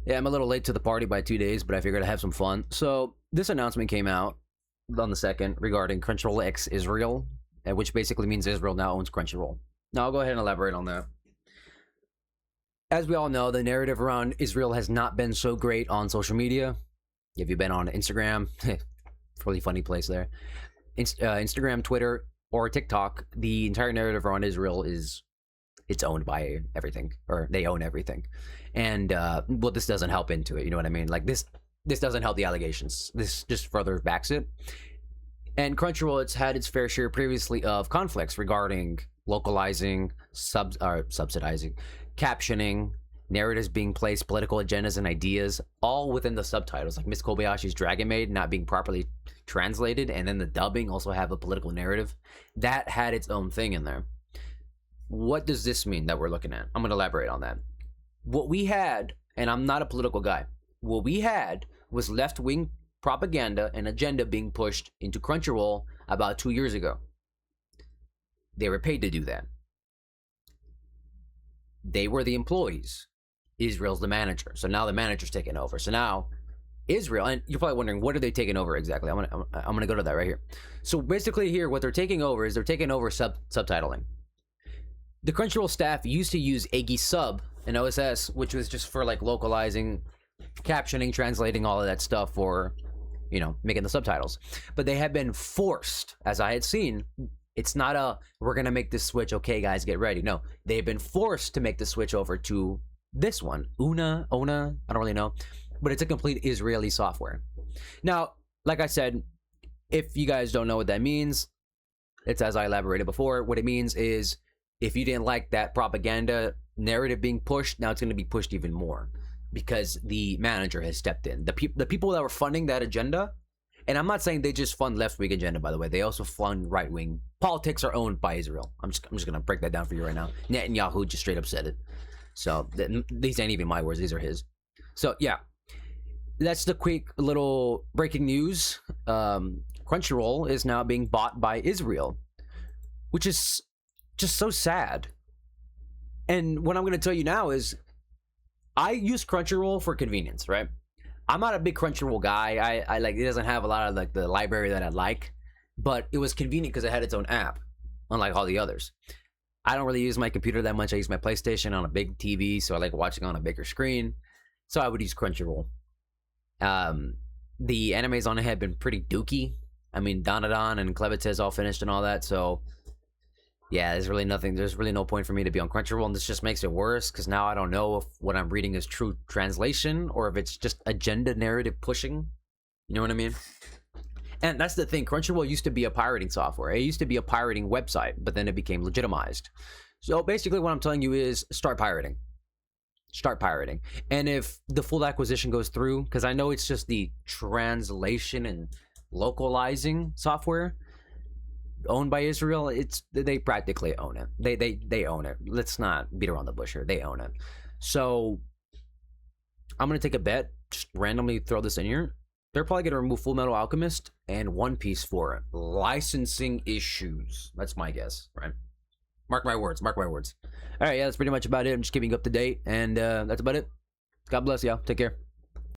Yeah, I'm a little late to the party by 2 days, but I figured I'd have some fun. So this announcement came out on the 2nd regarding Crunchyroll X Israel, which basically means Israel now owns Crunchyroll. Now I'll go ahead and elaborate on that. As we all know, the narrative around Israel has not been so great on social media. If you've been on Instagram, really funny place there. Instagram, Twitter, or TikTok, the entire narrative around Israel is it's owned by everything, or they own everything. And well, this doesn't help into it, you know what I mean? Like this doesn't help the allegations. This just further backs it. And Crunchyroll, it's had its fair share previously of conflicts regarding localizing, subsidizing, captioning, narratives being placed, political agendas and ideas, all within the subtitles. Like Miss Kobayashi's Dragon Maid not being properly translated, and then the dubbing also have a political narrative. That had its own thing in there. What does this mean that we're looking at? I'm going to elaborate on that. What we had, and I'm not a political guy, what we had was left-wing propaganda and agenda being pushed into Crunchyroll about 2 years ago. They were paid to do that. They were the employees. Israel's the manager. So now the manager's taking over. So now Israel, and you're probably wondering, what are they taking over exactly? I'm gonna go to that right here. So basically here, what they're taking over is they're taking over subtitling. The Crunchyroll staff used to use Egi Sub and OSS, which was just for like localizing, captioning, translating, all of that stuff for, you know, making the subtitles. But they have been forced, as I had seen, it's not a, we're going to make this switch, okay, guys, get ready. No, they've been forced to make the switch over to this one. Ona, I don't really know. But it's a complete Israeli software. Now, like I said, if you guys don't know what that means, it's as I elaborated before. What it means is if you didn't like that propaganda narrative being pushed, now it's going to be pushed even more because the manager has stepped in. The people that were funding that agenda, and I'm not saying they just fund left-wing agenda, by the way. They also fund right-wing. Politics are owned by Israel. I'm just going to break that down for you right now. Netanyahu just straight up said it. So these ain't even my words. These are his. So, yeah. That's the quick little breaking news. Crunchyroll is now being bought by Israel, which is just so sad. And what I'm going to tell you now is I use Crunchyroll for convenience, right? I'm not a big Crunchyroll guy. I like, it doesn't have a lot of like the library that I like, but it was convenient because it had its own app, unlike all the others. I don't really use my computer that much. I use my PlayStation on a big TV, so I like watching on a bigger screen. So I would use Crunchyroll. The animes on it have been pretty dookie. I mean, Danadon and Clevites all finished and all that, so yeah, there's really no point for me to be on Crunchyroll, and this just makes it worse because now I don't know if what I'm reading is true translation or if it's just agenda narrative pushing. You know what I mean? And that's the thing. Crunchyroll used to be a pirating software. It used to be a pirating website, but then it became legitimized. So basically what I'm telling you is start pirating. Start pirating. And if the full acquisition goes through, because I know it's just the translation and localizing software owned by Israel, they practically own it. They own it. Let's not beat around the bush here. They own it. So I'm gonna take a bet, just randomly throw this in here. They're probably gonna remove Full Metal Alchemist and One Piece for it. Licensing issues. That's my guess, right? Mark my words. Mark my words. All right, yeah, that's pretty much about it. I'm just keeping you up to date, and that's about it. God bless y'all. Take care.